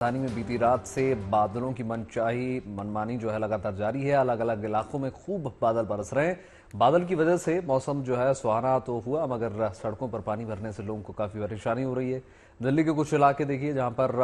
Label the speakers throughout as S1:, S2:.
S1: राजधानी में बीती रात से बादलों की मनमानी जो है लगातार जारी है। अलग अलग इलाकों में खूब बादल बरस रहे हैं। बादल की वजह से मौसम जो है सुहाना तो हुआ, मगर सड़कों पर पानी भरने से लोगों को काफी परेशानी हो रही है। दिल्ली के कुछ इलाके देखिए जहां पर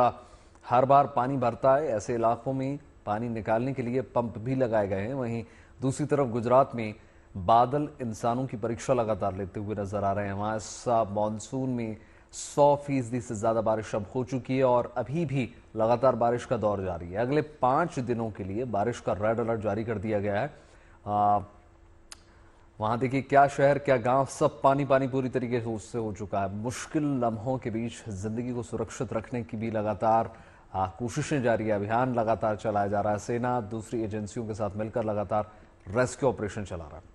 S1: हर बार पानी भरता है। ऐसे इलाकों में पानी निकालने के लिए पंप भी लगाए गए हैं। वहीं दूसरी तरफ गुजरात में बादल इंसानों की परीक्षा लगातार लेते हुए नजर आ रहे हैं। वहां इस मानसून में 100% से ज्यादा बारिश अब हो चुकी है और अभी भी लगातार बारिश का दौर जारी है। अगले 5 दिनों के लिए बारिश का रेड अलर्ट जारी कर दिया गया है। वहां देखिए क्या शहर क्या गांव सब पानी पानी पूरी तरीके से उससे हो चुका है। मुश्किल लम्हों के बीच जिंदगी को सुरक्षित रखने की भी लगातार कोशिशें जारी है। अभियान लगातार चलाया जा रहा है। सेना दूसरी एजेंसियों के साथ मिलकर लगातार रेस्क्यू ऑपरेशन चला रहा है।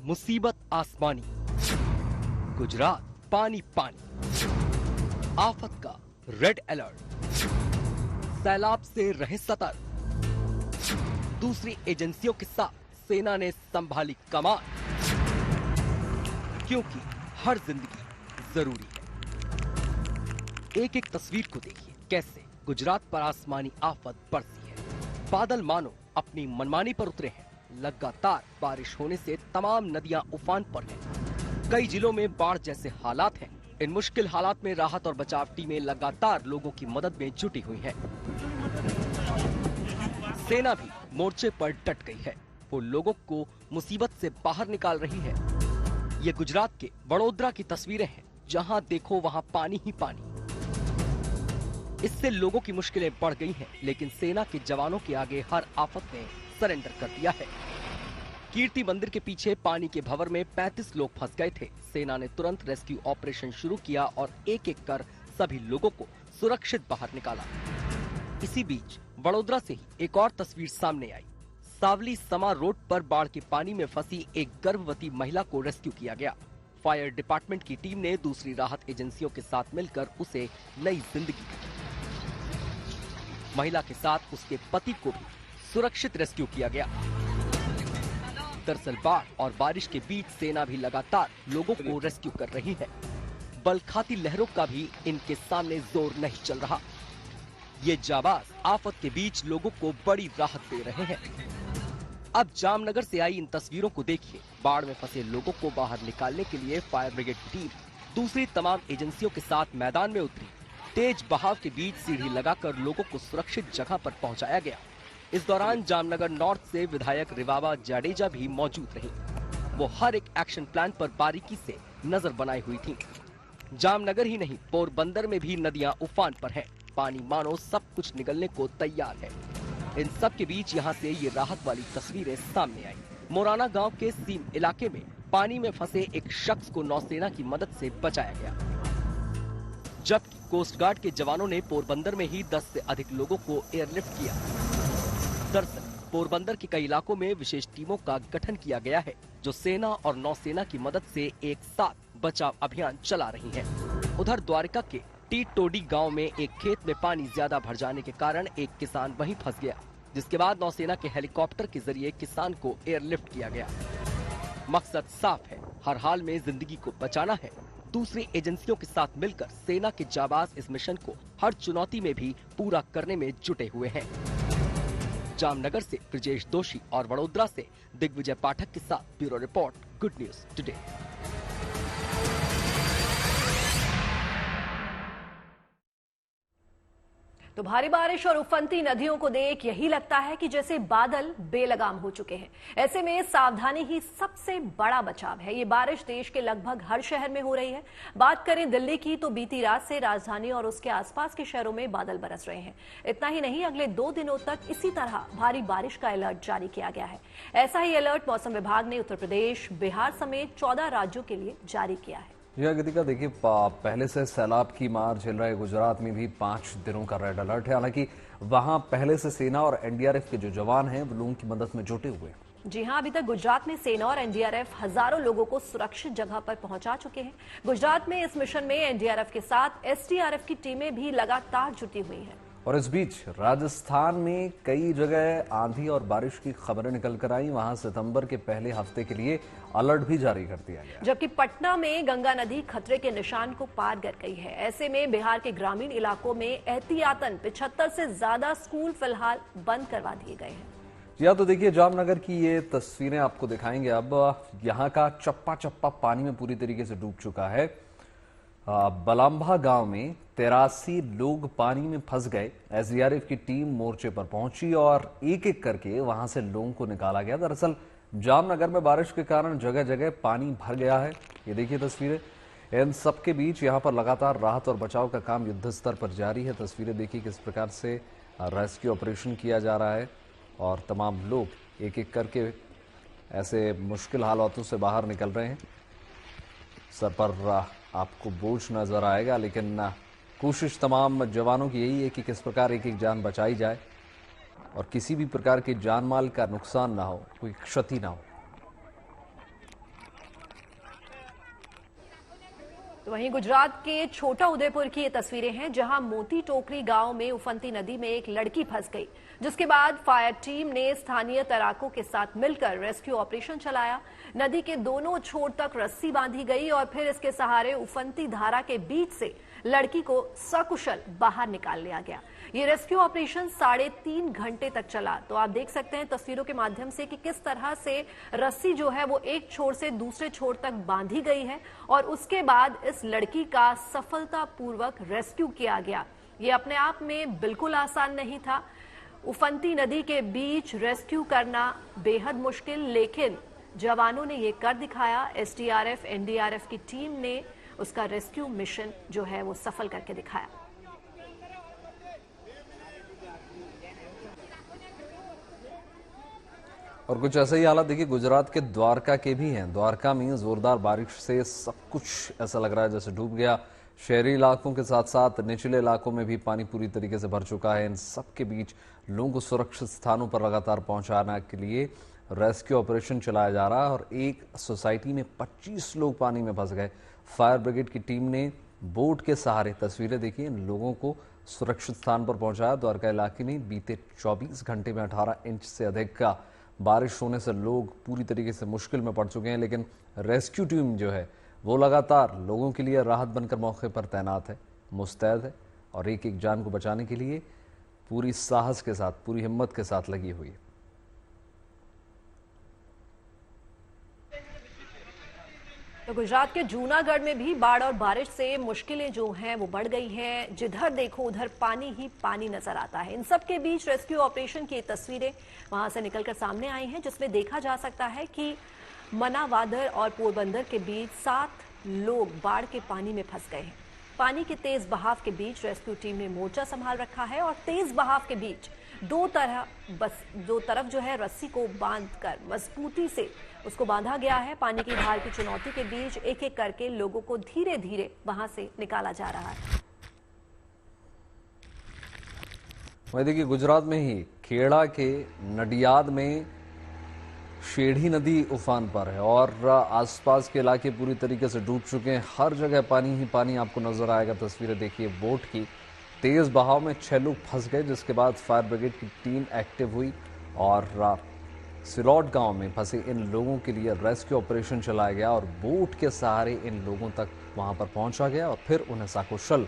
S2: मुसीबत आसमानी, गुजरात पानी पानी, आफत का रेड अलर्ट, सैलाब से रहे सतर्क। दूसरी एजेंसियों के साथ सेना ने संभाली कमान, क्योंकि हर जिंदगी जरूरी है। एक एक तस्वीर को देखिए कैसे गुजरात पर आसमानी आफत बरसी है। बादल मानो अपनी मनमानी पर उतरे हैं। लगातार बारिश होने से तमाम नदियां उफान पर हैं। कई जिलों में बाढ़ जैसे हालात हैं। इन मुश्किल हालात में राहत और बचाव टीमें लगातार लोगों की मदद में जुटी हुई हैं। सेना भी मोर्चे पर डट गई है। वो लोगों को मुसीबत से बाहर निकाल रही है। ये गुजरात के वडोदरा की तस्वीरें हैं, जहां देखो वहां पानी ही पानी। इससे लोगों की मुश्किलें बढ़ गई हैं, लेकिन सेना के जवानों के आगे हर आफत ने सरेंडर कर दिया है। कीर्ति मंदिर के पीछे पानी के भंवर में 35 लोग फंस गए थे। सेना ने तुरंत रेस्क्यू ऑपरेशन शुरू किया और एक एक कर सभी लोगों को सुरक्षित बाहर निकाला। इसी बीच वडोदरा से ही एक और तस्वीर सामने आई। सावली समा रोड पर बाढ़ के पानी में फंसी एक गर्भवती महिला को रेस्क्यू किया गया। फायर डिपार्टमेंट की टीम ने दूसरी राहत एजेंसियों के साथ मिलकर उसे नई जिंदगी दी। महिला के साथ उसके पति को भी सुरक्षित रेस्क्यू किया गया। दरअसल बाढ़ और बारिश के बीच सेना भी लगातार लोगों को रेस्क्यू कर रही है। बलखाती लहरों का भी इनके सामने जोर नहीं चल रहा। ये जाबाज आफत के बीच लोगों को बड़ी राहत दे रहे हैं। अब जामनगर से आई इन तस्वीरों को देखिए। बाढ़ में फंसे लोगों को बाहर निकालने के लिए फायर ब्रिगेड की टीम दूसरी तमाम एजेंसियों के साथ मैदान में उतरी। तेज बहाव के बीच सीढ़ी लगाकर लोगों को सुरक्षित जगह पर पहुंचाया गया। इस दौरान जामनगर नॉर्थ से विधायक रिवाबा जाडेजा भी मौजूद रही। वो हर एक एक्शन प्लान पर बारीकी से नजर बनाई हुई थी। जामनगर ही नहीं, पोरबंदर में भी नदियां उफान पर हैं। पानी मानो सब कुछ निगलने को तैयार है। इन सब के बीच यहाँ से ये राहत वाली तस्वीरें सामने आई। मोराना गांव के सीम इलाके में पानी में फंसे एक शख्स को नौसेना की मदद से बचाया गया, जबकि कोस्ट गार्ड के जवानों ने पोरबंदर में ही 10 से अधिक लोगों को एयरलिफ्ट किया। दरअसल पोरबंदर के कई इलाकों में विशेष टीमों का गठन किया गया है, जो सेना और नौसेना की मदद से एक साथ बचाव अभियान चला रही हैं। उधर द्वारिका के टीटोडी गांव में एक खेत में पानी ज्यादा भर जाने के कारण एक किसान वहीं फंस गया, जिसके बाद नौसेना के हेलीकॉप्टर के जरिए किसान को एयरलिफ्ट किया गया। मकसद साफ है, हर हाल में जिंदगी को बचाना है। दूसरी एजेंसियों के साथ मिलकर सेना के जाबाज इस मिशन को हर चुनौती में भी पूरा करने में जुटे हुए हैं। जामनगर से ब्रजेश दोषी और वडोदरा से दिग्विजय पाठक के साथ bureau report, good news today.
S3: तो भारी बारिश और उफनती नदियों को देख यही लगता है कि जैसे बादल बेलगाम हो चुके हैं। ऐसे में सावधानी ही सबसे बड़ा बचाव है। ये बारिश देश के लगभग हर शहर में हो रही है। बात करें दिल्ली की, तो बीती रात से राजधानी और उसके आसपास के शहरों में बादल बरस रहे हैं। इतना ही नहीं, अगले 2 दिनों तक इसी तरह भारी बारिश का अलर्ट जारी किया गया है। ऐसा ही अलर्ट मौसम विभाग ने उत्तर प्रदेश, बिहार समेत 14 राज्यों के लिए जारी किया है।
S1: यह गतिका देखिए, पहले से सैलाब की मार झेल रहे गुजरात में भी 5 दिनों का रेड अलर्ट है। हालांकि वहां पहले से सेना और एनडीआरएफ के जो जवान हैं वो लोगों की मदद में जुटे हुए हैं।
S3: जी हां, अभी तक गुजरात में सेना और एनडीआरएफ हजारों लोगों को सुरक्षित जगह पर पहुंचा चुके हैं। गुजरात में इस मिशन में एनडीआरएफ के साथ एसडीआरएफ की टीमें भी लगातार जुटी हुई हैं।
S1: और इस बीच राजस्थान में कई जगह आंधी और बारिश की खबरें निकल कर आई। वहां सितंबर के पहले हफ्ते के लिए अलर्ट भी जारी कर दिया गया।
S3: जबकि पटना में गंगा नदी खतरे के निशान को पार कर गई है। ऐसे में बिहार के ग्रामीण इलाकों में एहतियातन 75 से ज्यादा स्कूल फिलहाल बंद करवा दिए गए हैं।
S1: या तो देखिए जामनगर की ये तस्वीरें आपको दिखाएंगे। अब यहाँ का चप्पा चप्पा पानी में पूरी तरीके से डूब चुका है। बलाम्भा गांव में 83 लोग पानी में फंस गए। एसडीआरएफ की टीम मोर्चे पर पहुंची और एक एक करके वहां से लोगों को निकाला गया। दरअसल जामनगर में बारिश के कारण जगह जगह पानी भर गया है। ये देखिए तस्वीरें। इन सबके बीच यहां पर लगातार राहत और बचाव का काम युद्ध स्तर पर जारी है। तस्वीरें देखिए किस प्रकार से रेस्क्यू ऑपरेशन किया जा रहा है और तमाम लोग एक एक करके ऐसे मुश्किल हालातों से बाहर निकल रहे हैं। सर पर आपको बोझ नजर आएगा, लेकिन कोशिश तमाम जवानों की यही है कि किस प्रकार एक एक जान बचाई जाए और किसी भी प्रकार के जान माल का नुकसान ना हो, कोई क्षति ना हो।
S3: तो वहीं गुजरात के छोटा उदयपुर की ये तस्वीरें हैं, जहां मोती टोकरी गांव में उफनती नदी में एक लड़की फंस गई, जिसके बाद फायर टीम ने स्थानीय तैराकों के साथ मिलकर रेस्क्यू ऑपरेशन चलाया। नदी के दोनों छोर तक रस्सी बांधी गई और फिर इसके सहारे उफनती धारा के बीच से लड़की को सकुशल बाहर निकाल लिया गया। ये रेस्क्यू ऑपरेशन 3.5 घंटे तक चला। तो आप देख सकते हैं तस्वीरों के माध्यम से कि किस तरह से रस्सी जो है वो एक छोर से दूसरे छोर तक बांधी गई है और उसके बाद इस लड़की का सफलतापूर्वक रेस्क्यू किया गया। ये अपने आप में बिल्कुल आसान नहीं था। उफनती नदी के बीच रेस्क्यू करना बेहद मुश्किल, लेकिन जवानों ने ये कर दिखाया। एसडीआरएफ, एनडीआरएफ की टीम ने उसका रेस्क्यू मिशन जो है वो सफल करके दिखाया।
S1: और कुछ ऐसा ही हालात देखिए गुजरात के द्वारका के भी हैं। द्वारका में जोरदार बारिश से सब कुछ ऐसा लग रहा है जैसे डूब गया। शहरी इलाकों के साथ साथ निचले इलाकों में भी पानी पूरी तरीके से भर चुका है। इन सब के बीच लोगों को सुरक्षित स्थानों पर लगातार पहुंचाने के लिए रेस्क्यू ऑपरेशन चलाया जा रहा है और एक सोसाइटी में 25 लोग पानी में फंस गए। फायर ब्रिगेड की टीम ने बोट के सहारे, तस्वीरें देखिए, इन लोगों को सुरक्षित स्थान पर पहुंचाया। द्वारका इलाके में बीते 24 घंटे में 18 इंच से अधिक का बारिश होने से लोग पूरी तरीके से मुश्किल में पड़ चुके हैं, लेकिन रेस्क्यू टीम जो है वो लगातार लोगों के लिए राहत बनकर मौके पर तैनात है, मुस्तैद है और एक एक जान को बचाने के लिए पूरी साहस के साथ, पूरी हिम्मत के साथ लगी हुई है।
S3: तो गुजरात के जूनागढ़ में भी बाढ़ और बारिश से मुश्किलें जो हैं वो बढ़ गई हैं। जिधर देखो उधर पानी ही पानी नजर आता है। इन सब के बीच रेस्क्यू ऑपरेशन की तस्वीरें वहां से निकलकर सामने आई हैं, जिसमें देखा जा सकता है कि मनावादर और पोरबंदर के बीच 7 लोग बाढ़ के पानी में फंस गए हैं। पानी के तेज बहाव के बीच रेस्क्यू टीम ने मोर्चा संभाल रखा है और तेज बहाव के बीच दो तरफ जो है रस्सी को बांधकर मजबूती से उसको बांधा गया है। पानी की धार की चुनौती के बीच एक एक करके लोगों को धीरे धीरे वहां से निकाला जा रहा है।
S1: वही देखिए गुजरात में ही खेड़ा के नडियाद में शेढ़ी नदी उफान पर है और आसपास के इलाके पूरी तरीके से डूब चुके हैं। हर जगह पानी ही पानी आपको नजर आएगा। तस्वीरें देखिए बोट की। तेज बहाव में 6 लोग फंस गए, जिसके बाद फायर ब्रिगेड की टीम एक्टिव हुई और सिलौट गांव में फंसे इन लोगों के लिए रेस्क्यू ऑपरेशन चलाया गया और बोट के सहारे इन लोगों तक वहां पर पहुंचा गया और फिर उन्हें सकुशल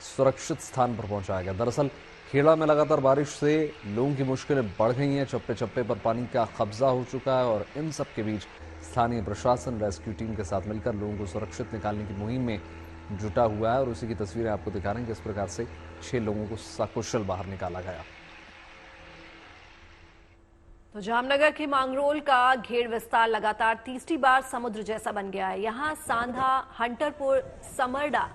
S1: सुरक्षित स्थान पर पहुंचाया गया। दरअसल खेड़ा में लगातार बारिश से लोगों की मुश्किलें बढ़ गई हैं। चप्पे चप्पे पर पानी का कब्जा हो चुका है और इन सब के बीच स्थानीय प्रशासन रेस्क्यू टीम के साथ मिलकर लोगों को सुरक्षित निकालने की मुहिम में जुटा हुआ है और उसी की तस्वीरें आपको दिखा रहे हैं किस प्रकार से 6 लोगों को सकुशल बाहर निकाला गया।
S3: तो जामनगर के मांगरोल का घेर विस्तार लगातार तीसरी बार समुद्र जैसा बन गया है। यहाँ सांधा, हंटरपुर, समरडा,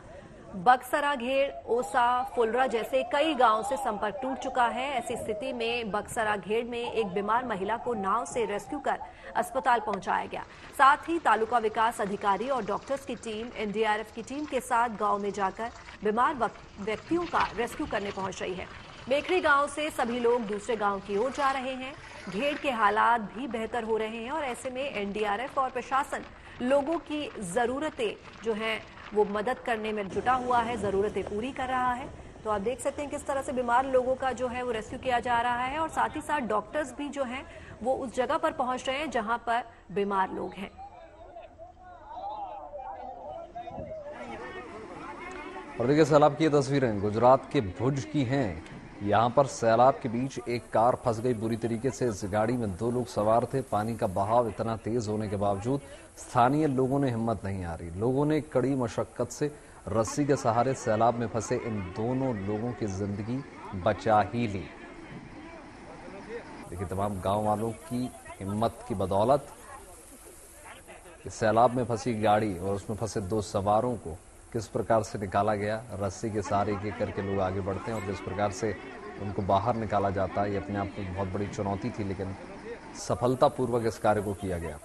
S3: बक्सरा घेर, ओसा, फुलरा जैसे कई गांव से संपर्क टूट चुका है। ऐसी स्थिति में बक्सरा घेर में एक बीमार महिला को नाव से रेस्क्यू कर अस्पताल पहुंचाया गया। साथ ही तालुका विकास अधिकारी और डॉक्टर्स की टीम एनडीआरएफ की टीम के साथ गांव में जाकर बीमार व्यक्तियों का रेस्क्यू करने पहुंच रही है। बेखरी गांव से सभी लोग दूसरे गांव की ओर जा रहे हैं। घेर के हालात भी बेहतर हो रहे हैं और ऐसे में एनडीआरएफ और प्रशासन लोगों की जरूरतें जो हैं वो मदद करने में जुटा हुआ है, जरूरतें पूरी कर रहा है। तो आप देख सकते हैं किस तरह से बीमार लोगों का जो है वो रेस्क्यू किया जा रहा है और साथ ही साथ डॉक्टर्स भी जो हैं वो उस जगह पर पहुंच रहे हैं जहां पर बीमार लोग हैं।
S1: और देखिए सैलाब की ये तस्वीरें गुजरात के भुज की हैं। यहाँ पर सैलाब के बीच एक कार फंस गई बुरी तरीके से। इस गाड़ी में 2 लोग सवार थे। पानी का बहाव इतना तेज होने के बावजूद स्थानीय लोगों ने हिम्मत नहीं हारी। लोगों ने कड़ी मशक्कत से रस्सी के सहारे सैलाब में फंसे इन दोनों लोगों की जिंदगी बचा ही ली। देखिए तमाम गांव वालों की हिम्मत की बदौलत इस सैलाब में फंसी गाड़ी और उसमें फंसे 2 सवारों को किस प्रकार से निकाला गया। रस्सी के सहारे एक करके लोग आगे बढ़ते हैं और किस प्रकार से उनको बाहर निकाला जाता है, ये अपने आप में बहुत बड़ी चुनौती थी, लेकिन सफलतापूर्वक इस कार्य को किया गया।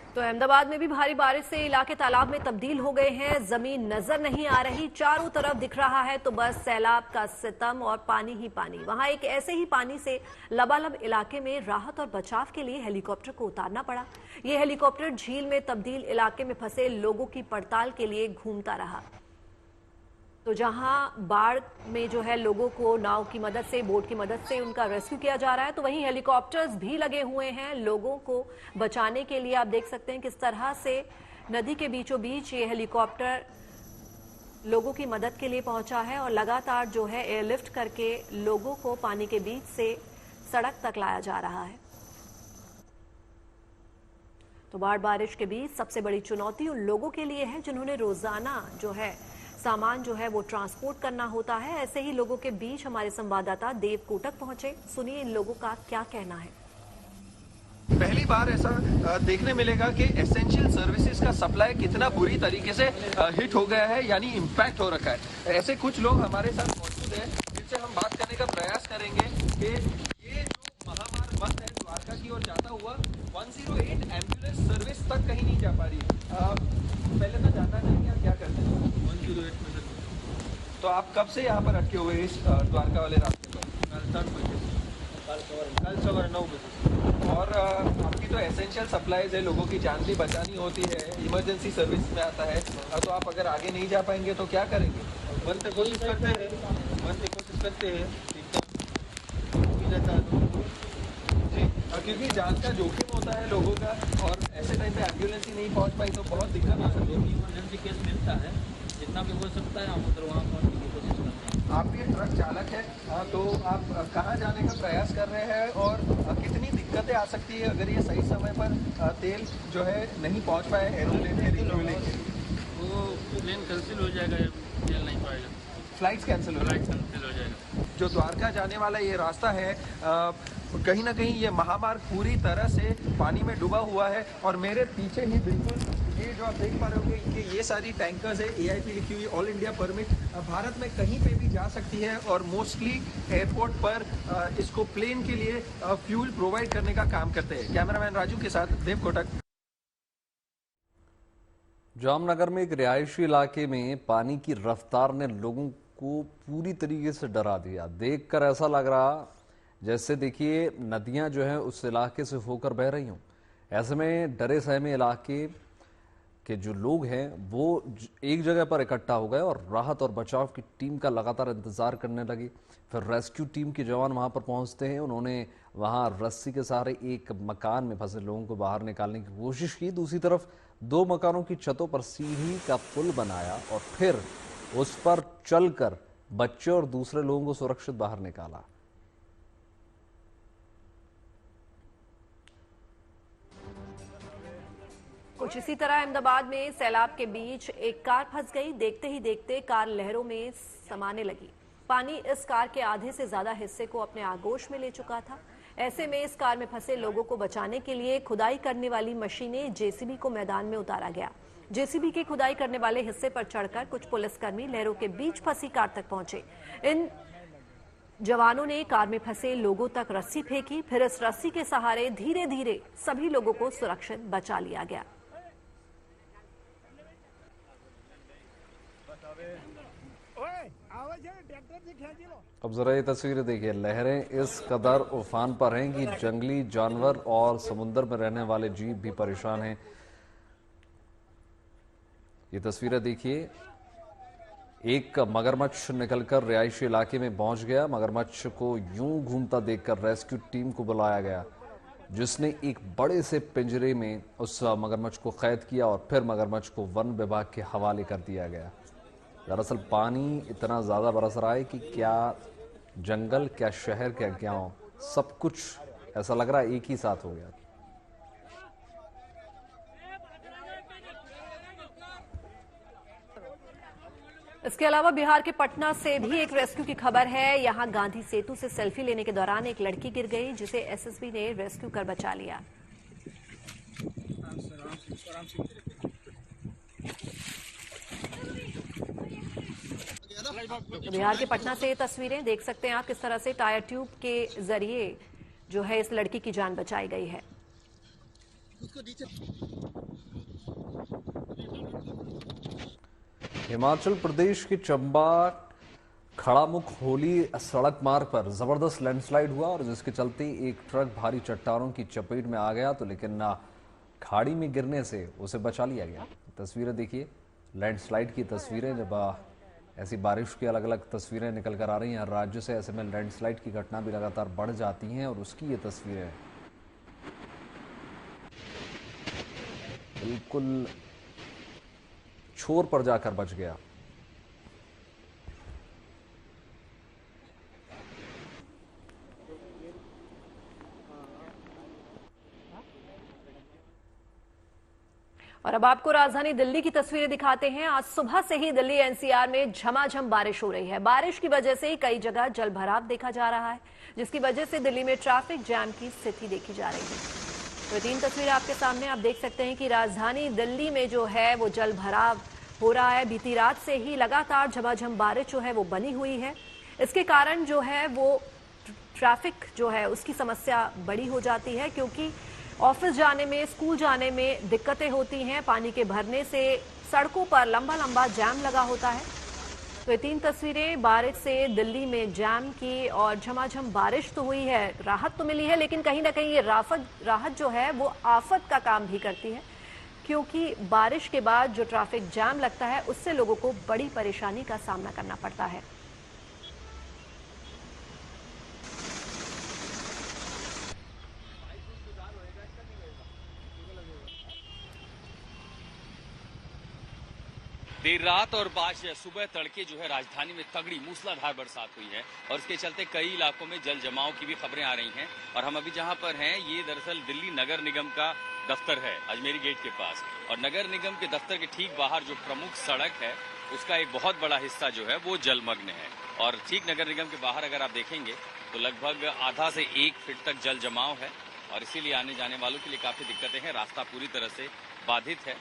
S3: तो अहमदाबाद में भी भारी बारिश से इलाके तालाब में तब्दील हो गए हैं। जमीन नजर नहीं आ रही, चारों तरफ दिख रहा है तो बस सैलाब का सितम और पानी ही पानी। वहां एक ऐसे ही पानी से लबालब इलाके में राहत और बचाव के लिए हेलीकॉप्टर को उतारना पड़ा। यह हेलीकॉप्टर झील में तब्दील इलाके में फंसे लोगों की पड़ताल के लिए घूमता रहा। तो जहां बाढ़ में जो है लोगों को नाव की मदद से, बोट की मदद से उनका रेस्क्यू किया जा रहा है, तो वहीं हेलीकॉप्टर्स भी लगे हुए हैं लोगों को बचाने के लिए। आप देख सकते हैं किस तरह से नदी के बीचों बीच ये हेलीकॉप्टर लोगों की मदद के लिए पहुंचा है और लगातार जो है एयरलिफ्ट करके लोगों को पानी के बीच से सड़क तक लाया जा रहा है। तो बाढ़ बारिश के बीच सबसे बड़ी चुनौती उन लोगों के लिए है जिन्होंने रोजाना जो है सामान जो है वो ट्रांसपोर्ट करना होता है। ऐसे ही लोगों के बीच हमारे संवाददाता देव कोटक पहुंचे। सुनिए इन लोगों का क्या कहना है।
S4: पहली बार ऐसा देखने मिलेगा कि एसेंशियल सर्विसेज का सप्लाई कितना बुरी तरीके से हिट हो गया है, यानी इम्पैक्ट हो रखा है। ऐसे कुछ लोग हमारे साथ मौजूद हैं जिनसे हम बात करने का प्रयास करेंगे कि ये जो महामार्ग बंद है द्वारका की ओर जाता हुआ 108 एम्बुलेंस सर्विस तक कहीं नहीं जा पा रही है। पहले तो जानना चाहेंगे आप क्या करते हैं 108 में से। तो आप कब से यहाँ पर अटके हुए इस द्वारका वाले रास्ते पर? कल सवार 9 बजे। और आपकी तो एसेंशियल सप्लाईज है, लोगों की जान भी बचानी होती है, इमरजेंसी सर्विस में आता है, तो आप अगर आगे नहीं जा पाएंगे तो क्या करेंगे? बनते कोशिश करते हैं जी, क्योंकि जान का जोखिम होता है लोगों का और ऐसे टाइम पे एम्बुलेंस ही नहीं पहुंच पाई तो बहुत दिक्कत हो सकती है।
S5: इमरजेंसी केस मिलता है, जितना भी हो सकता है हम उधर वहाँ पहुँचने की कोशिश करते हैं।
S4: आप भी ट्रक चालक है, तो आप कहाँ जाने का प्रयास कर रहे हैं और कितनी दिक्कतें आ सकती है अगर ये सही समय पर तेल जो है नहीं पहुँच पाए एरोप्लेन के लिए?
S5: वो प्लेन कैंसिल हो जाएगा, तेल नहीं पाएगा,
S4: फ्लाइट्स कैंसिल हो
S5: जाएगा।
S4: जो द्वारका जाने वाला ये रास्ता है कहीं ना कहीं ये महामार्ग पूरी तरह से पानी में डूबा हुआ है और मेरे पीछे ही बिल्कुल ये जो आप देख पा रहे होंगे कि ये सारी टैंकर्स है, AIP लिखी हुई ऑल इंडिया परमिट भारत में कहीं पे भी जा सकती है और मोस्टली एयरपोर्ट पर इसको प्लेन के लिए फ्यूल प्रोवाइड करने का काम करते हैं। कैमरामैन राजू के साथ देव कोटक।
S1: जामनगर में एक रिहायशी इलाके में पानी की रफ्तार ने लोगों को पूरी तरीके से डरा दिया। देखकर ऐसा लग रहा जैसे देखिए नदियां जो है उस इलाके से होकर बह रही हों। ऐसे में डरे सहमे इलाके के जो लोग हैं वो एक जगह पर इकट्ठा हो गए और राहत और बचाव की टीम का लगातार इंतजार करने लगी। फिर रेस्क्यू टीम के जवान वहां पर पहुंचते हैं। उन्होंने वहां रस्सी के सहारे एक मकान में फंसे लोगों को बाहर निकालने की कोशिश की। दूसरी तरफ 2 मकानों की छतों पर सीढ़ी का पुल बनाया और फिर उस पर चलकर बच्चे और दूसरे लोगों को सुरक्षित बाहर निकाला।
S3: कुछ इसी तरह अहमदाबाद में सैलाब के बीच एक कार फंस गई। देखते ही देखते कार लहरों में समाने लगी। पानी इस कार के आधे से ज्यादा हिस्से को अपने आगोश में ले चुका था। ऐसे में इस कार में फंसे लोगों को बचाने के लिए खुदाई करने वाली मशीनें JCB को मैदान में उतारा गया। JCB के खुदाई करने वाले हिस्से पर चढ़कर कुछ पुलिसकर्मी लहरों के बीच फंसी कार तक पहुंचे। इन जवानों ने कार में फंसे लोगों तक रस्सी फेंकी। फिर इस रस्सी के सहारे धीरे धीरे सभी लोगों को सुरक्षित बचा लिया गया।
S6: आवाज
S1: अब जरा ये तस्वीरें देखिए, लहरें इस कदर उफान पर हैं कि जंगली जानवर और समुद्र में रहने वाले जीव भी परेशान हैं। ये तस्वीरें देखिए, एक मगरमच्छ निकलकर रिहायशी इलाके में पहुंच गया। मगरमच्छ को यूं घूमता देखकर रेस्क्यू टीम को बुलाया गया, जिसने एक बड़े से पिंजरे में उस मगरमच्छ को कैद किया और फिर मगरमच्छ को वन विभाग के हवाले कर दिया गया। दरअसल पानी इतना ज्यादा बरस रहा है कि क्या जंगल, क्या शहर, क्या गांव, सब कुछ ऐसा लग रहा है एक ही साथ हो गया।
S3: इसके अलावा बिहार के पटना से भी एक रेस्क्यू की खबर है। यहां गांधी सेतु से सेल्फी लेने के दौरान एक लड़की गिर गई, जिसे एसएसबी ने रेस्क्यू कर बचा लिया। बिहार के पटना से ये तस्वीरें देख सकते हैं आप, किस तरह से टायर ट्यूब के जरिए जो है इस लड़की की जान बचाई गई है।
S1: हिमाचल प्रदेश के चंबा खड़ामुख होली सड़क मार्ग पर जबरदस्त लैंडस्लाइड हुआ और जिसके चलते एक ट्रक भारी चट्टानों की चपेट में आ गया, तो लेकिन खाड़ी में गिरने से उसे बचा लिया गया। तस्वीरें देखिए, लैंडस्लाइड की तस्वीरें, जब ऐसी बारिश की अलग अलग तस्वीरें निकल कर आ रही हैं हर राज्य से, ऐसे में लैंडस्लाइड की घटना भी लगातार बढ़ जाती हैं और उसकी ये तस्वीरें बिल्कुल छोर पर जाकर बच गया।
S3: और अब आपको राजधानी दिल्ली की तस्वीरें दिखाते हैं। आज सुबह से ही दिल्ली एनसीआर में झमाझम बारिश हो रही है। बारिश की वजह से कई जगह जल भराव देखा जा रहा है, जिसकी वजह से दिल्ली में ट्रैफिक जैम की स्थिति देखी जा रही है। तो तीन तस्वीरें आपके सामने, आप देख सकते हैं कि राजधानी दिल्ली में जो है वो जल भराव हो रहा है। बीती रात से ही लगातार झमाझम बारिश जो है वो बनी हुई है। इसके कारण जो है वो ट्रैफिक जो है उसकी समस्या बड़ी हो जाती है, क्योंकि ऑफिस जाने में, स्कूल जाने में दिक्कतें होती हैं। पानी के भरने से सड़कों पर लंबा लंबा जाम लगा होता है। तो ये तीन तस्वीरें बारिश से दिल्ली में जाम की, और झमाझम बारिश तो हुई है, राहत तो मिली है, लेकिन कहीं ना कहीं ये राहत जो है वो आफत का काम भी करती है, क्योंकि बारिश के बाद जो ट्रैफिक जाम लगता है उससे लोगों को बड़ी परेशानी का सामना करना पड़ता है।
S6: देर रात और आज सुबह तड़के जो है राजधानी में तगड़ी मूसलाधार बरसात हुई है और इसके चलते कई इलाकों में जल जमाव की भी खबरें आ रही हैं। और हम अभी जहां पर हैं, ये दरअसल दिल्ली नगर निगम का दफ्तर है अजमेरी गेट के पास, और नगर निगम के दफ्तर के ठीक बाहर जो प्रमुख सड़क है उसका एक बहुत बड़ा हिस्सा जो है वो जलमग्न है। और ठीक नगर निगम के बाहर अगर आप देखेंगे तो लगभग आधा से 1 फीट तक जल जमाव है, और इसीलिए आने जाने वालों के लिए काफी दिक्कतें हैं। रास्ता पूरी तरह से बाधित है।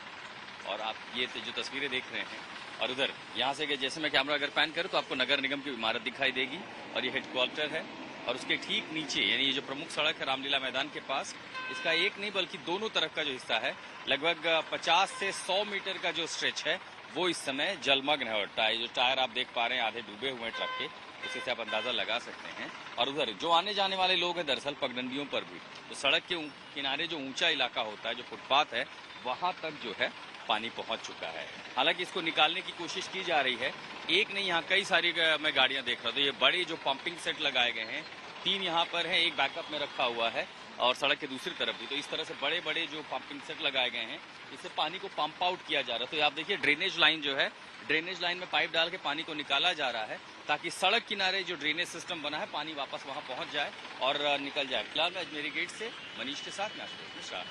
S6: और आप ये जो तस्वीरें देख रहे हैं, और उधर यहाँ से जैसे मैं कैमरा अगर पैन करूं तो आपको नगर निगम की इमारत दिखाई देगी, और ये हेडक्वार्टर है। और उसके ठीक नीचे यानी ये जो प्रमुख सड़क है रामलीला मैदान के पास, इसका एक नहीं बल्कि दोनों तरफ का जो हिस्सा है, लगभग 50 से 100 मीटर का जो स्ट्रेच है वो इस समय जलमग्न है। और जो टायर आप देख पा रहे हैं आधे डूबे हुए हैं ट्रक के, उसी से आप अंदाजा लगा सकते हैं। और उधर जो आने जाने वाले लोग हैं दरअसल पगडंडियों पर भी, तो सड़क के किनारे जो ऊंचा इलाका होता है, जो फुटपाथ है, वहां तक जो है पानी पहुंच चुका है। हालांकि इसको निकालने की कोशिश की जा रही है। एक नहीं, यहाँ कई सारी मैं गाड़ियां देख रहा था। ये बड़े जो पंपिंग सेट लगाए गए हैं, 3 यहाँ पर है, एक बैकअप में रखा हुआ है, और सड़क के दूसरी तरफ भी। तो इस तरह से बड़े बड़े जो पंपिंग सेट लगाए गए हैं, इससे पानी को पंप आउट किया जा रहा है। तो आप देखिए ड्रेनेज लाइन जो है, ड्रेनेज लाइन में पाइप डाल के पानी को निकाला जा रहा है, ताकि सड़क किनारे जो ड्रेनेज सिस्टम बना है पानी वापस वहां पहुंच जाए और निकल जाए। फिलहाल मैं अजमेरी गेट से मनीष के साथ मैं आशुतोष मिश्रा।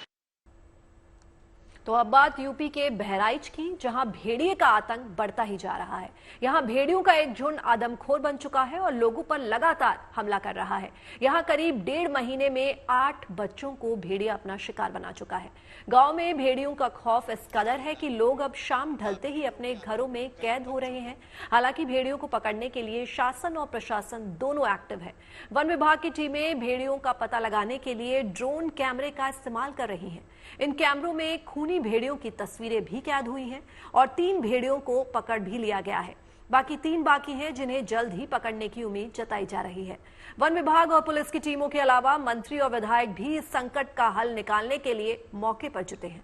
S3: तो अब बात यूपी के बहराइच की, जहां भेड़िए का आतंक बढ़ता ही जा रहा है। यहां भेड़ियों का एक झुंड आदमखोर बन चुका है और लोगों पर लगातार हमला कर रहा है। यहां करीब 1.5 महीने में 8 बच्चों को भेड़िया अपना शिकार बना चुका है। गांव में भेड़ियों का खौफ इस कदर है कि लोग अब शाम ढलते ही अपने घरों में कैद हो रहे हैं। हालांकि भेड़ियों को पकड़ने के लिए शासन और प्रशासन दोनों एक्टिव है। वन विभाग की टीमें भेड़ियों का पता लगाने के लिए ड्रोन कैमरे का इस्तेमाल कर रही हैं। इन कैमरों में खूनी भेड़ियों की तस्वीरें भी कैद हुई हैं और 3 भेड़ियों को पकड़ भी लिया गया है। बाकी 3 बाकी हैं जिन्हें जल्द ही पकड़ने की उम्मीद जताई जा रही है। वन विभाग और पुलिस की टीमों के अलावा मंत्री और विधायक भी इस संकट का हल निकालने के लिए मौके पर जुटे हैं।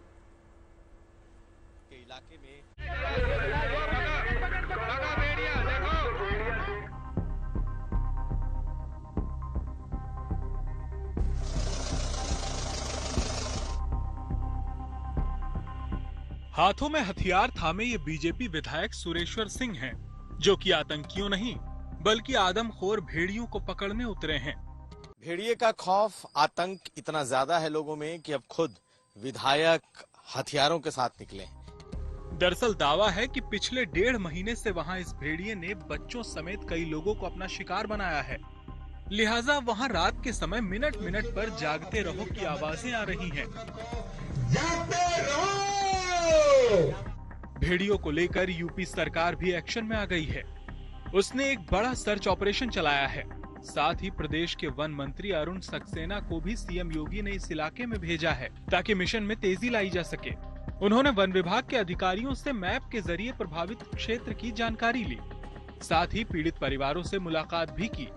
S7: हाथों में हथियार थामे ये बीजेपी विधायक सुरेश्वर सिंह हैं, जो कि आतंकियों नहीं बल्कि आदमखोर भेड़ियों को पकड़ने उतरे हैं।
S8: भेड़िए का खौफ, आतंक इतना ज्यादा है लोगों में कि अब खुद विधायक हथियारों के साथ निकले हैं।
S7: दरअसल दावा है कि पिछले 1.5 महीने से वहां इस भेड़िए ने बच्चों समेत कई लोगों को अपना शिकार बनाया है। लिहाजा वहां रात के समय मिनट मिनट पर जागते रहो की आवाजें आ रही हैं। भेड़ियों को लेकर यूपी सरकार भी एक्शन में आ गई है। उसने एक बड़ा सर्च ऑपरेशन चलाया है। साथ ही प्रदेश के वन मंत्री अरुण सक्सेना को भी सीएम योगी ने इस इलाके में भेजा है ताकि मिशन में तेजी लाई जा सके। उन्होंने वन विभाग के अधिकारियों से मैप के जरिए प्रभावित क्षेत्र की जानकारी ली, साथ ही पीड़ित परिवारों से मुलाकात भी की।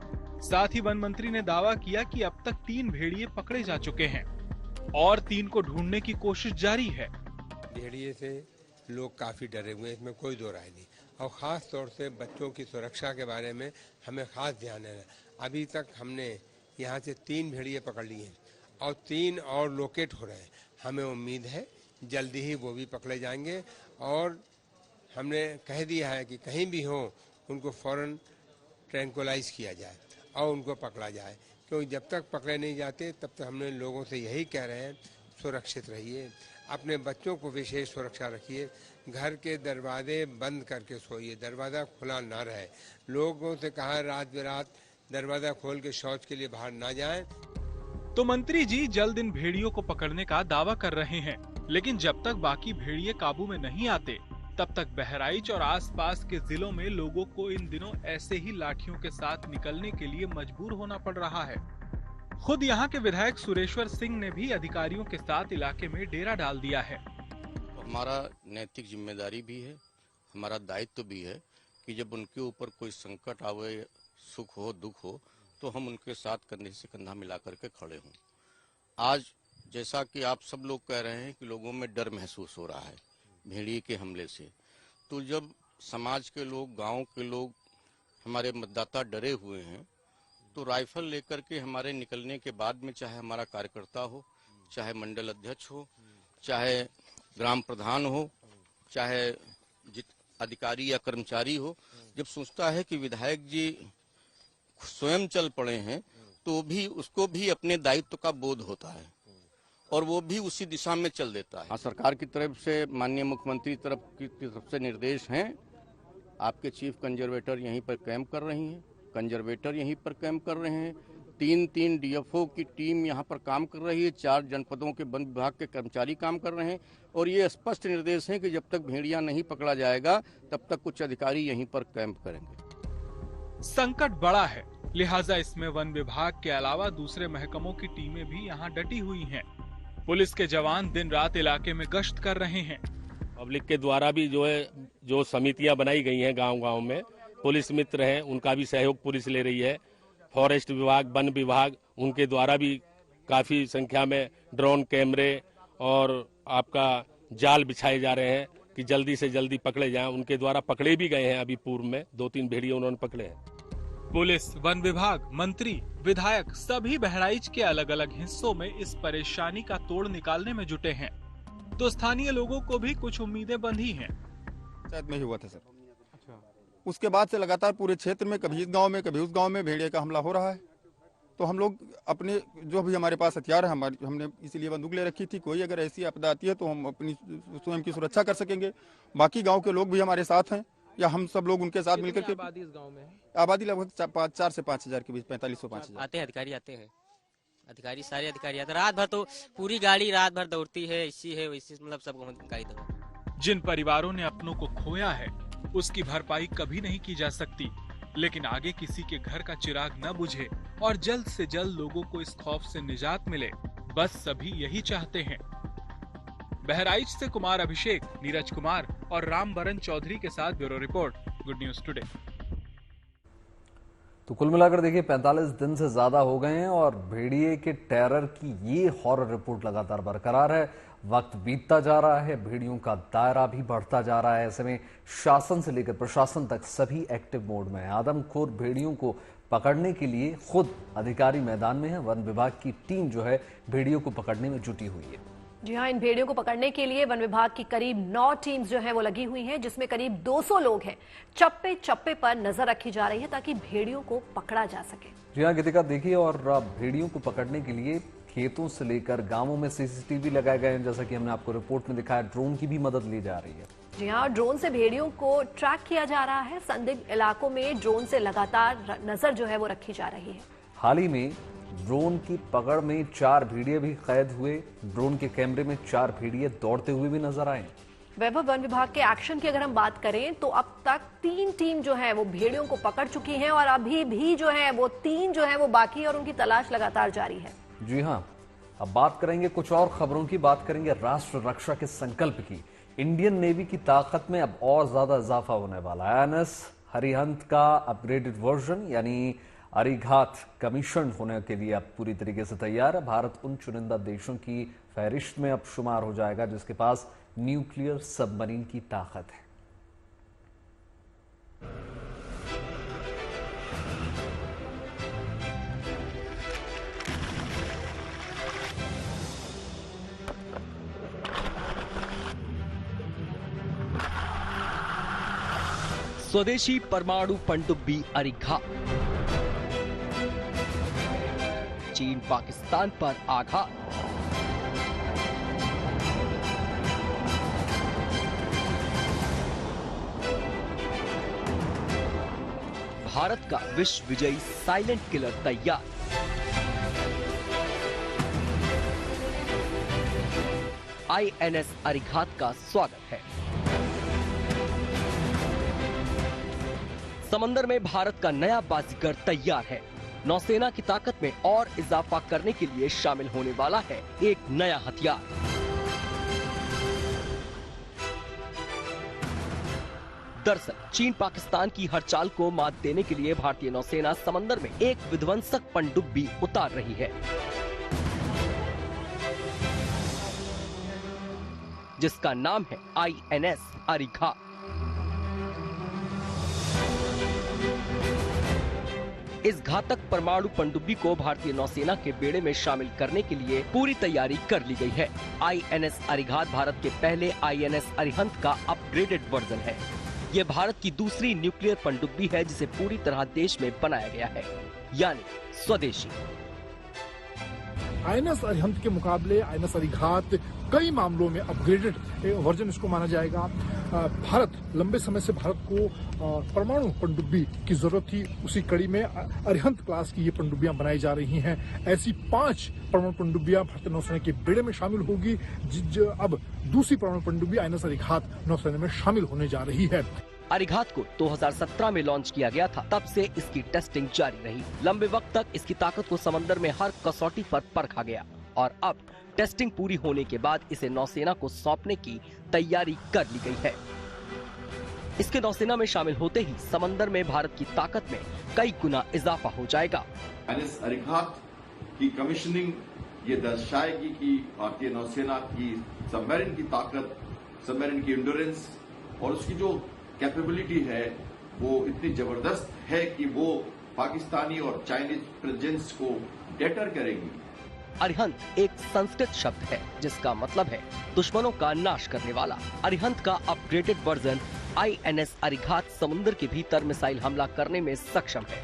S7: साथ ही वन मंत्री ने दावा किया कि अब तक 3 भेड़िए पकड़े जा चुके हैं और 3 को ढूंढने की कोशिश जारी है।
S9: भेड़िए से लोग काफी डरे हुए हैं, इसमें कोई दो राय नहीं, और खास तौर से बच्चों की सुरक्षा के बारे में हमें खास ध्यान है। अभी तक हमने यहाँ से 3 भेड़िए पकड़ लिए हैं और 3 और लोकेट हो रहे हैं। हमें उम्मीद है जल्दी ही वो भी पकड़े जाएंगे और हमने कह दिया है कि कहीं भी हो उनको फौरन ट्रैंकुलाइज किया जाए और उनको पकड़ा जाए, क्योंकि जब तक पकड़े नहीं जाते तब तक हमने लोगों से यही कह रहे हैं, सुरक्षित रहिए, अपने बच्चों को विशेष सुरक्षा रखिए, घर के दरवाजे बंद करके सोइए, दरवाजा खुला ना रहे। लोगों से कहा रात बिरात दरवाजा खोल के शौच के लिए बाहर ना जाएं।
S7: तो मंत्री जी जल्द इन भेड़ियों को पकड़ने का दावा कर रहे हैं, लेकिन जब तक बाकी भेड़िए काबू में नहीं आते तब तक बहराइच और आसपास के जिलों में लोगों को इन दिनों ऐसे ही लाठियों के साथ निकलने के लिए मजबूर होना पड़ रहा है। खुद यहाँ के विधायक सुरेश्वर सिंह ने भी अधिकारियों के साथ इलाके में डेरा डाल दिया है।
S10: हमारा नैतिक जिम्मेदारी भी है, हमारा दायित्व भी है कि जब उनके ऊपर कोई संकट आवे, सुख हो दुख हो, तो हम उनके साथ कंधे से कंधा मिला करके खड़े हों। आज जैसा कि आप सब लोग कह रहे हैं कि लोगों में डर महसूस हो रहा है भेड़िए के हमले से, तो जब समाज के लोग, गांव के लोग, हमारे मतदाता डरे हुए हैं, तो राइफल लेकर के हमारे निकलने के बाद में, चाहे हमारा कार्यकर्ता हो, चाहे मंडल अध्यक्ष हो, चाहे ग्राम प्रधान हो, चाहे अधिकारी या कर्मचारी हो, जब सोचता है कि विधायक जी स्वयं चल पड़े हैं तो भी उसको भी अपने दायित्व का बोध होता है और वो भी उसी दिशा में चल देता है। सरकार की तरफ से, माननीय मुख्यमंत्री की तरफ से निर्देश हैं। आपके चीफ कंजर्वेटर यहीं पर कैंप कर रही हैं, कंजर्वेटर यहीं पर कैंप कर रहे हैं, 3 डीएफओ की टीम यहाँ पर काम कर रही है, 4 जनपदों के वन विभाग के कर्मचारी काम कर रहे हैं और ये स्पष्ट निर्देश है कि जब तक भेड़िया नहीं पकड़ा जाएगा तब तक कुछ अधिकारी यहीं पर कैंप करेंगे।
S7: संकट बड़ा है, लिहाजा इसमें वन विभाग के अलावा दूसरे महकमों की टीमें भी यहाँ डटी हुई हैं। पुलिस के जवान दिन रात इलाके में गश्त कर रहे हैं।
S11: पब्लिक के द्वारा भी जो समितियां बनाई गई हैं गांव-गांव में, पुलिस मित्र हैं, उनका भी सहयोग पुलिस ले रही है। फॉरेस्ट विभाग, वन विभाग, उनके द्वारा भी काफी संख्या में ड्रोन कैमरे और आपका जाल बिछाए जा रहे हैं कि जल्दी से जल्दी पकड़े जाएं। उनके द्वारा पकड़े भी गए हैं, अभी पूर्व में 2-3 भेड़िए उन्होंने पकड़े हैं।
S7: पुलिस, वन विभाग, मंत्री, विधायक सभी बहराइच के अलग अलग हिस्सों में इस परेशानी का तोड़ निकालने में जुटे हैं, तो स्थानीय लोगों को भी कुछ उम्मीदें बंधी हैं।
S12: शायद में ही हुआ था सर। अच्छा। उसके बाद से लगातार पूरे क्षेत्र में कभी इस गांव में कभी उस गांव में भेड़िए का हमला हो रहा है। तो हम लोग अपने जो भी हमारे पास हथियार है, हमने इसीलिए बंदूक ले रखी थी, कोई अगर ऐसी आपदा आती है तो हम अपनी स्वयं की सुरक्षा कर सकेंगे। बाकी गाँव के लोग भी हमारे साथ हैं या हम सब लोग उनके साथ मिलकर के।
S5: आबादी इस गांव में है?
S12: आबादी लगभग 4 से 5 हजार के बीच, 4500-5000
S13: आते हैं। अधिकारी आते हैं, अधिकारी सारे अधिकारी आते हैं। रात भर तो पूरी गाड़ी रात भर दौड़ती है, इसी है वैसी, मतलब सब अधिकारी दौड़।
S7: जिन परिवारों ने अपनों को खोया है उसकी भरपाई कभी नहीं की जा सकती, लेकिन आगे किसी के घर का चिराग न बुझे और जल्द से जल्द लोगों को इस खौफ से निजात मिले, बस सभी यही चाहते हैं। बहराइच से कुमार अभिषेक, नीरज कुमार और रामबरन चौधरी के साथ bureau report, good news today.
S1: तो कुल मिलाकर देखिए 45 दिन से ज्यादा हो गए हैं और भेड़िए के टेरर की ये हॉरर रिपोर्ट लगातार बरकरार है। वक्त बीतता जा रहा है, भेड़ियों का दायरा भी बढ़ता जा रहा है। ऐसे में शासन से लेकर प्रशासन तक सभी एक्टिव मोड में है। आदमखोर भेड़ियों को पकड़ने के लिए खुद अधिकारी मैदान में है। वन विभाग की टीम जो है भेड़ियों को पकड़ने में जुटी हुई है।
S3: जी हाँ, इन भेड़ियों को पकड़ने के लिए वन विभाग की करीब 9 टीम्स जो हैं वो लगी हुई हैं, जिसमें करीब 200 लोग हैं। चप्पे चप्पे पर नजर रखी जा रही है ताकि भेड़ियों को पकड़ा जा सके।
S1: जी हाँ गीतिका, देखिए और भेड़ियों को पकड़ने के लिए खेतों से लेकर गांवों में सीसीटीवी लगाए गए हैं। जैसा कि हमने आपको रिपोर्ट में दिखाया, ड्रोन की भी मदद ली जा रही है।
S3: जी हाँ, ड्रोन से भेड़ियों को ट्रैक किया जा रहा है। संदिग्ध इलाकों में ड्रोन से लगातार नजर जो है वो रखी जा रही है।
S1: हाल ही में ड्रोन की पकड़ में 4 भेड़िए भी कैद हुए। ड्रोन के कैमरे में 4 भेड़िए दौड़ते हुए भी नजर आए।
S3: वैभव, वन विभाग के एक्शन की अगर हम बात करें तो अब तक 3 टीम जो है वो भेड़ियों को पकड़ चुकी हैं और अभी भी जो है वो 3 जो है वो बाकी है और उनकी तलाश लगातार जारी है।
S1: जी हाँ, अब बात करेंगे कुछ और खबरों की। बात करेंगे राष्ट्र रक्षा के संकल्प की। इंडियन नेवी की ताकत में अब और ज्यादा इजाफा होने वाला है। INS अरिहंत का अपग्रेडेड वर्जन यानी अरिघात कमीशन होने के लिए अब पूरी तरीके से तैयार है। भारत उन चुनिंदा देशों की फहरिस्त में अब शुमार हो जाएगा जिसके पास न्यूक्लियर सबमरीन की ताकत है।
S2: स्वदेशी परमाणु पनडुब्बी अरिघात, चीन पाकिस्तान पर आघात। भारत का विश्व विजयी साइलेंट किलर तैयार। INS अरिघात का स्वागत है। समंदर में भारत का नया बाजीगर तैयार है। नौसेना की ताकत में और इजाफा करने के लिए शामिल होने वाला है एक नया हथियार। दरअसल चीन पाकिस्तान की हर चाल को मात देने के लिए भारतीय नौसेना समंदर में एक विध्वंसक पनडुब्बी उतार रही है, जिसका नाम है INS अरिघात। इस घातक परमाणु पनडुब्बी को भारतीय नौसेना के बेड़े में शामिल करने के लिए पूरी तैयारी कर ली गई है। INS अरिघात भारत के पहले INS अरिहंत का अपग्रेडेड वर्जन है। ये भारत की दूसरी न्यूक्लियर पनडुब्बी है जिसे पूरी तरह देश में बनाया गया है, यानी स्वदेशी।
S14: INS अरिहंत के मुकाबले INS अरिघात कई मामलों में अपग्रेडेड वर्जन इसको माना जाएगा। भारत लंबे समय से भारत को परमाणु पनडुब्बी की जरूरत थी, उसी कड़ी में अरिहंत क्लास की ये पनडुब्बियां बनाई जा रही हैं। ऐसी 5 परमाणु पनडुब्बियां भारतीय नौसेना के बेड़े में शामिल होगी। अब दूसरी परमाणु पनडुब्बी INS अरिघात नौसेना में शामिल होने जा रही है।
S2: अरिघात को 2017 में लॉन्च किया गया था, तब से इसकी टेस्टिंग जारी रही। लंबे वक्त तक इसकी ताकत को समंदर में हर कसौटी पर परखा गया और अब टेस्टिंग पूरी होने के बाद इसे नौसेना को सौंपने की तैयारी कर ली गई है। इसके नौसेना में शामिल होते ही समंदर में भारत की ताकत में कई गुना इजाफा हो जाएगा।
S15: INS अरिघात की कमीशनिंग ये दर्शाएगी कि भारतीय नौसेना की सबमरीन की ताकत, सबमरीन की एंड्योरेंस और उसकी जो कैपेबिलिटी है वो इतनी जबरदस्त है कि वो पाकिस्तानी और चाइनीज प्रेजेंस को डेटर करेगी।
S2: अरिहंत एक संस्कृत शब्द है जिसका मतलब है दुश्मनों का नाश करने वाला। अरिहंत का अपग्रेडेड वर्जन INS अरिघात समुद्र के भीतर मिसाइल हमला करने में सक्षम है।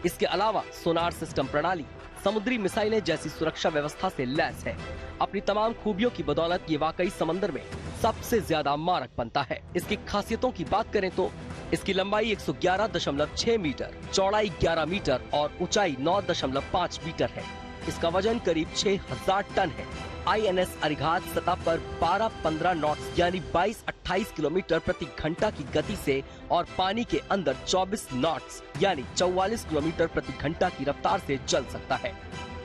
S2: इसके अलावा सोनार सिस्टम प्रणाली, समुद्री मिसाइलें जैसी सुरक्षा व्यवस्था से लैस है। अपनी तमाम खूबियों की बदौलत ये वाकई समंदर में सबसे ज्यादा मारक बनता है। इसकी खासियतों की बात करें तो इसकी लंबाई 111.6 मीटर, चौड़ाई 11 मीटर और ऊंचाई 9.5 मीटर है। इसका वजन करीब 6000 टन है। INS अरिघात सतह पर 12-15 नॉट्स यानी 22-28 किलोमीटर प्रति घंटा की गति से और पानी के अंदर 24 नॉट्स यानी 44 किलोमीटर प्रति घंटा की रफ्तार से चल सकता है।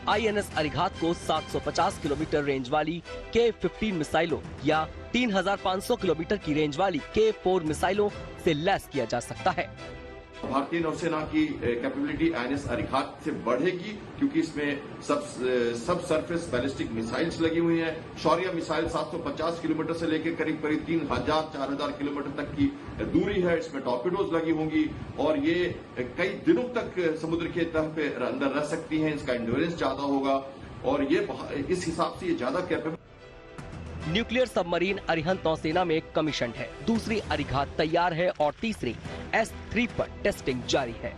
S2: INS अरिघात को 750 किलोमीटर रेंज वाली K-15 मिसाइलों या 3500 किलोमीटर की रेंज वाली K-4 मिसाइलों से लैस किया जा सकता है।
S15: भारतीय नौसेना की कैपेबिलिटी INS अरिघात से बढ़ेगी क्योंकि इसमें सब सरफेस बैलिस्टिक मिसाइल्स लगी हुई हैं। शौर्य मिसाइल 750 किलोमीटर से लेकर करीब 3000-4000 किलोमीटर तक की दूरी है। इसमें टॉर्पेडोज लगी होंगी और ये कई दिनों तक समुद्र के तह पे अंदर रह सकती हैं। इसका एंड्योरेंस ज्यादा होगा और ये इस हिसाब से ये ज्यादा कैपेबल।
S2: न्यूक्लियर सबमरीन अरिहंत नौसेना में कमीशन है, दूसरी अरिघात तैयार है और तीसरी S-3 पर टेस्टिंग जारी है।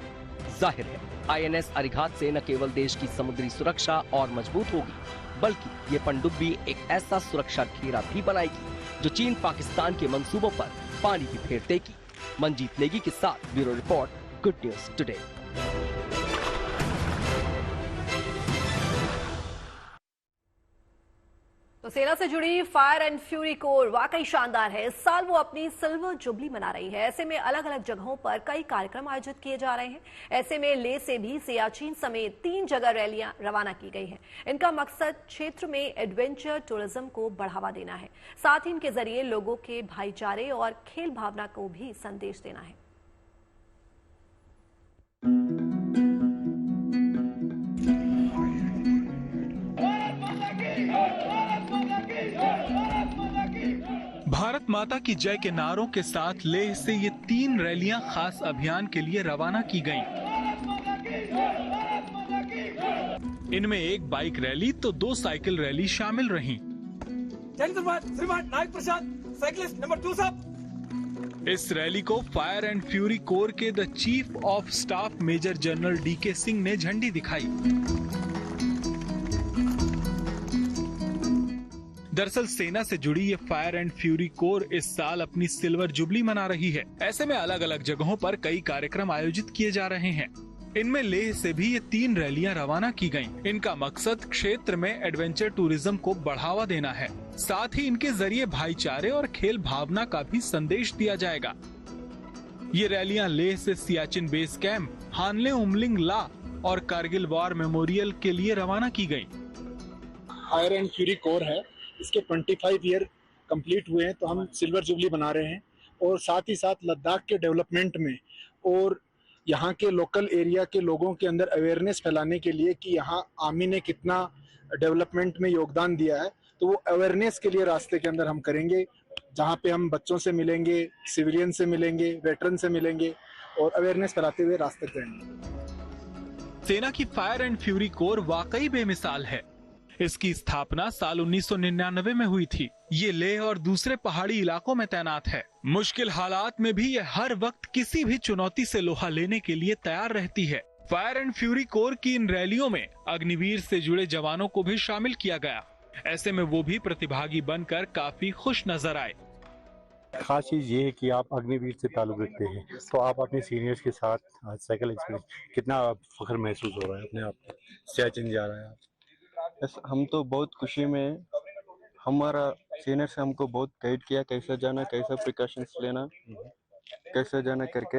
S2: जाहिर है INS अरिघात से न केवल देश की समुद्री सुरक्षा और मजबूत होगी, बल्कि ये पनडुब्बी एक ऐसा सुरक्षा घेरा भी बनाएगी जो चीन पाकिस्तान के मंसूबों पर पानी भी फेर देगी। मंजीत नेगी के साथ bureau report, good news today.
S3: तो सेना से जुड़ी फायर एंड फ्यूरी कोर वाकई शानदार है। इस साल वो अपनी सिल्वर जुबली मना रही है। ऐसे में अलग अलग जगहों पर कई कार्यक्रम आयोजित किए जा रहे हैं। ऐसे में लेह से भी सियाचिन समेत 3 जगह रैलियां रवाना की गई हैं। इनका मकसद क्षेत्र में एडवेंचर टूरिज्म को बढ़ावा देना है, साथ ही इनके जरिए लोगों के भाईचारे और खेल भावना को भी संदेश देना है।
S7: भारत माता की जय के नारों के साथ लेह से ये 3 रैलियां खास अभियान के लिए रवाना की गईं। इनमें एक बाइक रैली तो 2 साइकिल रैली शामिल रहीं।
S16: श्रीमान नायक प्रसाद, साइकिलिस्ट नंबर 2 साहब।
S7: इस रैली को फायर एंड फ्यूरी कोर के the chief of staff major general DK Singh ने झंडी दिखाई। दरअसल सेना से जुड़ी ये फायर एंड फ्यूरी कोर इस साल अपनी सिल्वर जुबली मना रही है। ऐसे में अलग अलग जगहों पर कई कार्यक्रम आयोजित किए जा रहे हैं। इनमें लेह से भी ये 3 रैलियां रवाना की गईं। इनका मकसद क्षेत्र में एडवेंचर टूरिज्म को बढ़ावा देना है, साथ ही इनके जरिए भाईचारे और खेल भावना का भी संदेश दिया जाएगा। ये रैलियां लेह से सियाचिन बेस कैंप, हानले उमलिंग ला और कारगिल वॉर मेमोरियल के लिए रवाना की गयी।
S14: फायर एंड फ्यूरी कोर है, इसके 25 ईयर कंप्लीट हुए हैं, तो हम सिल्वर जुबली बना रहे हैं। और साथ ही साथ लद्दाख के डेवलपमेंट में और यहाँ के लोकल एरिया के लोगों के अंदर अवेयरनेस फैलाने के लिए कि यहाँ आर्मी ने कितना डेवलपमेंट में योगदान दिया है, तो वो अवेयरनेस के लिए रास्ते के अंदर हम करेंगे, जहाँ पे हम बच्चों से मिलेंगे, सिविलियन से मिलेंगे, वेटरन से मिलेंगे और अवेयरनेस फैलाते हुए रास्ते जाएंगे।
S7: सेना की फायर एंड फ्यूरी कोर वाकई बेमिसाल है। इसकी स्थापना साल 1999 में हुई थी। ये लेह और दूसरे पहाड़ी इलाकों में तैनात है। मुश्किल हालात में भी ये हर वक्त किसी भी चुनौती से लोहा लेने के लिए तैयार रहती है। फायर एंड फ्यूरी कोर की इन रैलियों में अग्निवीर से जुड़े जवानों को भी शामिल किया गया। ऐसे में वो भी प्रतिभागी बनकर काफी खुश नजर आए।
S17: खास चीज ये है कि आप अग्निवीर से ताल्लुक रखते हैं, तो आप अपने सीनियर्स के साथ साइकिल एक्सपीरियंस, कितना फख्र महसूस हो रहा है अपने आप को? सियाचिन जा रहा है आप?
S18: हम तो बहुत खुशी में हैं। हमारा सीनियर से हमको बहुत गाइड किया, कैसे जाना, कैसे प्रिकॉशंस लेना, कैसे जाना करके।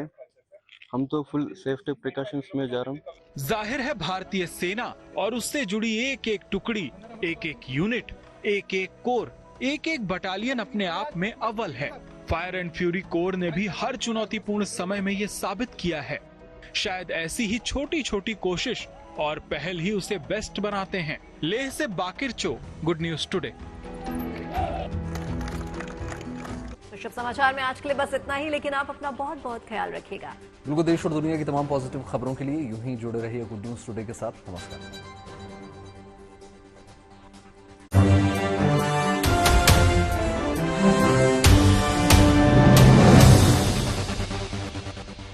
S18: हम तो फुल सेफ्टी प्रिकॉशंस में जा रहा हूँ।
S7: जाहिर है भारतीय सेना और उससे जुड़ी एक एक टुकड़ी, एक एक यूनिट, एक एक कोर, एक एक बटालियन अपने आप में अव्वल है। फायर एंड फ्यूरी कोर ने भी हर चुनौतीपूर्ण समय में ये साबित किया है। शायद ऐसी ही छोटी छोटी कोशिश और पहल ही उसे बेस्ट बनाते हैं। लेह से बाकिर चो, गुड न्यूज टुडे।
S3: तो शुभ समाचार में आज के लिए बस इतना ही, लेकिन आप अपना बहुत बहुत ख्याल रखिएगा।
S1: बिल्कुल, देश और दुनिया की तमाम पॉजिटिव खबरों के लिए यूं ही जुड़े रहिए गुड न्यूज टुडे के साथ। नमस्कार।